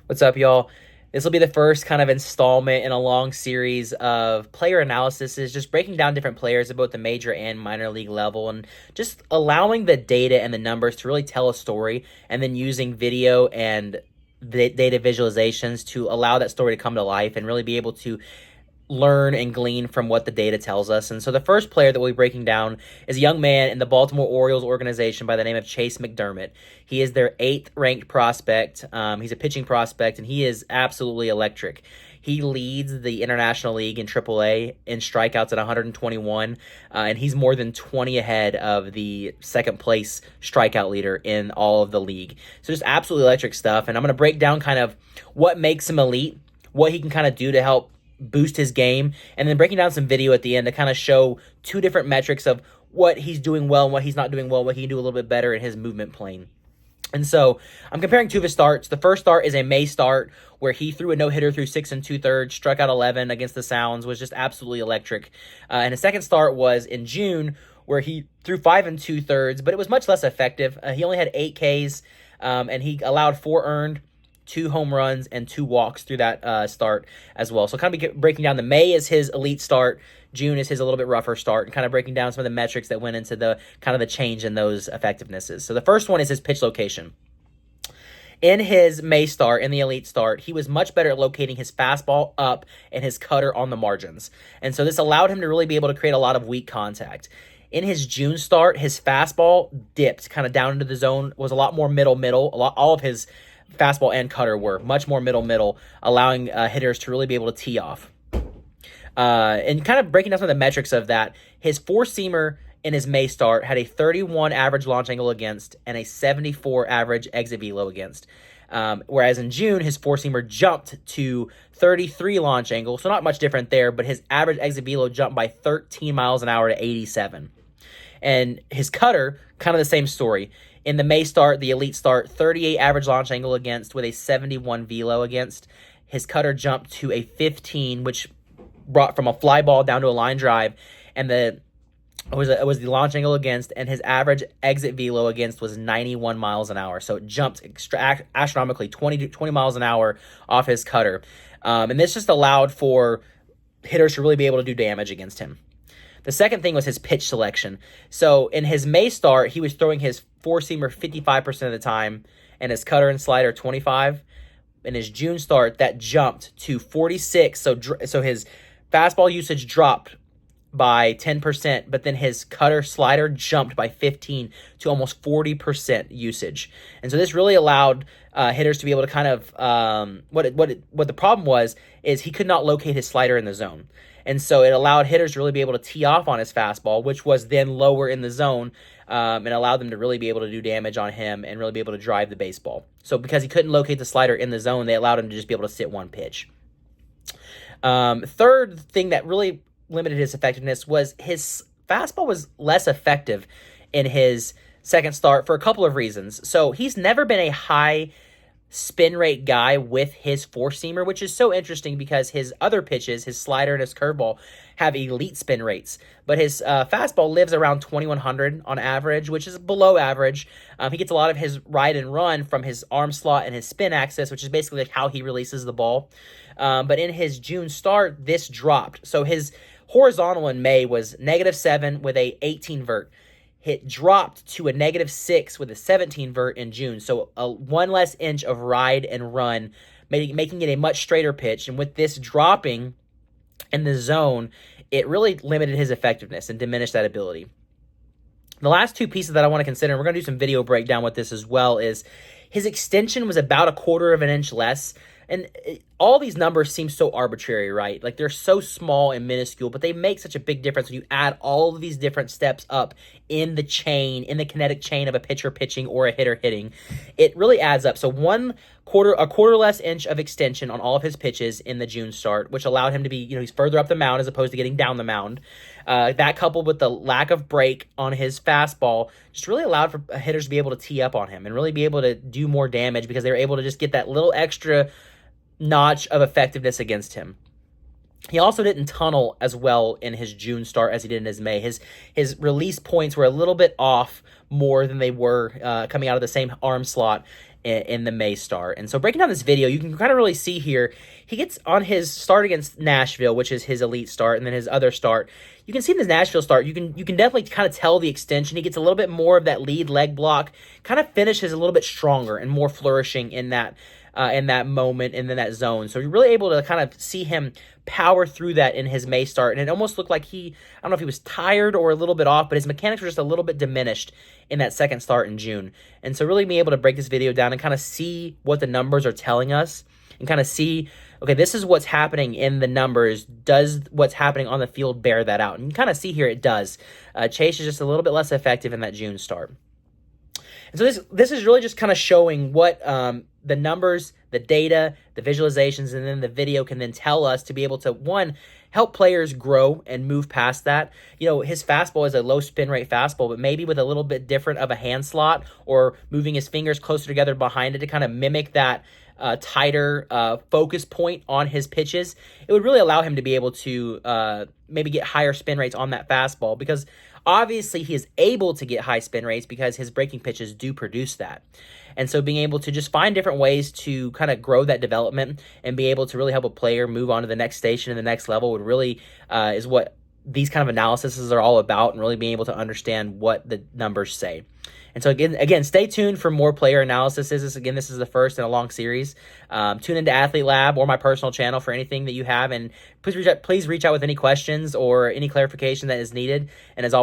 What's up, y'all? This will be the first kind of installment in a long series of player analysis, is just breaking down different players at both the major and minor league level and just allowing the data and the numbers to really tell a story, and then using video and the data visualizations to allow that story to come to life and really be able to learn and glean from what the data tells us. And so the first player that we'll be breaking down is a young man in the Baltimore Orioles organization by the name of Chayce McDermott. He is their 8th ranked prospect. He's a pitching prospect, and he is absolutely electric. He leads the International League in AAA in strikeouts at 121, and he's more than 20 ahead of the second place strikeout leader in all of the league. So just absolutely electric stuff. And I'm going to break down kind of what makes him elite, what he can kind of do to help boost his game, and then breaking down some video at the end to kind of show two different metrics of what he's doing well and what he's not doing well, what he can do a little bit better in his movement plane. And so I'm comparing two of his starts. The first start is a May start where he threw a no-hitter through 6 2/3, struck out 11 against the Sounds, was just absolutely electric. And his second start was in June where he threw 5 2/3, but it was much less effective. He only had 8 Ks, and he allowed 4 earned, 2 home runs, and 2 walks through that start as well. So kind of breaking down, the May is his elite start, June is his a little bit rougher start, and kind of breaking down some of the metrics that went into the kind of the change in those effectivenesses. So the first one is his pitch location. In his May start, in the elite start, he was much better at locating his fastball up and his cutter on the margins. And so this allowed him to really be able to create a lot of weak contact. In his June start, his fastball dipped kind of down into the zone, was a lot more middle. All of his fastball and cutter were much more middle, allowing hitters to really be able to tee off. And kind of breaking down some of the metrics of that, his four-seamer in his May start had a 31 average launch angle against and a 74 average exit velo against. Whereas in June, his four-seamer jumped to 33 launch angle, so not much different there, but his average exit velo jumped by 13 miles an hour to 87. And his cutter, kind of the same story. In the May start, the elite start, 38 average launch angle against with a 71 velo against. His cutter jumped to a 15, which brought from a fly ball down to a line drive, and it was the launch angle against, and his average exit velo against was 91 miles an hour. So it jumped astronomically, 20 miles an hour off his cutter. And this just allowed for hitters to really be able to do damage against him. The second thing was his pitch selection. So in his May start, he was throwing his four-seamer 55% of the time and his cutter and slider 25%. In his June start, that jumped to 46%. So his fastball usage dropped by 10%, but then his cutter slider jumped by 15 to almost 40% usage. And so this really allowed hitters to be able to kind of what the problem was is he could not locate his slider in the zone. And so it allowed hitters to really be able to tee off on his fastball, which was then lower in the zone, and allowed them to really be able to do damage on him and really be able to drive the baseball. So because he couldn't locate the slider in the zone, they allowed him to just be able to sit one pitch. Third thing that really limited his effectiveness was his fastball was less effective in his second start for a couple of reasons. So he's never been a high spin rate guy with his four-seamer, which is so interesting because his other pitches, his slider and his curveball, have elite spin rates. But his fastball lives around 2,100 on average, which is below average. He gets a lot of his ride and run from his arm slot and his spin axis, which is basically like how he releases the ball. But in his June start, this dropped. So his horizontal in May was -7 with a 18 vert. It dropped to a -6 with a 17 vert in June. So a 1 less inch of ride and run, making it a much straighter pitch. And with this dropping in the zone, it really limited his effectiveness and diminished that ability. The last two pieces that I want to consider, and we're going to do some video breakdown with this as well, is his extension was about a 1/4 of an inch less. And all these numbers seem so arbitrary, right? Like they're so small and minuscule, but they make such a big difference when you add all of these different steps up in the chain, in the kinetic chain of a pitcher pitching or a hitter hitting. It really adds up. So a quarter less inch of extension on all of his pitches in the June start, which allowed him to be, he's further up the mound as opposed to getting down the mound. That coupled with the lack of break on his fastball just really allowed for hitters to be able to tee up on him and really be able to do more damage because they were able to just get that little extra notch of effectiveness against him. He also didn't tunnel as well in his June start as he did in his May. His release points were a little bit off more than they were coming out of the same arm slot. in the May start. And so breaking down this video, you can kind of really see here, he gets on his start against Nashville, which is his elite start, and then his other start. You can see in his Nashville start, you can definitely kind of tell the extension. He gets a little bit more of that lead leg block, kind of finishes a little bit stronger and more flourishing in that moment and in that zone. So you're really able to kind of see him power through that in his May start. And it almost looked like I don't know if he was tired or a little bit off, but his mechanics were just a little bit diminished in that second start in June. And so really being able to break this video down and kind of see what the numbers are telling us and kind of see, okay, this is what's happening in the numbers. Does what's happening on the field bear that out? And you kind of see here it does. Chayce is just a little bit less effective in that June start. And so this is really just kind of showing what the numbers, the data, the visualizations, and then the video can then tell us to be able to, one, help players grow and move past that. You know, his fastball is a low spin rate fastball, but maybe with a little bit different of a hand slot or moving his fingers closer together behind it to kind of mimic that tighter focus point on his pitches, it would really allow him to be able to maybe get higher spin rates on that fastball, because obviously he is able to get high spin rates because his breaking pitches do produce that. And so being able to just find different ways to kind of grow that development and be able to really help a player move on to the next station and the next level would really is what these kind of analyses are all about, and really being able to understand what the numbers say. And so again, stay tuned for more player analysis. This is the first in a long series. Tune into Athlete Lab or my personal channel for anything that you have, and please reach out with any questions or any clarification that is needed. And as always,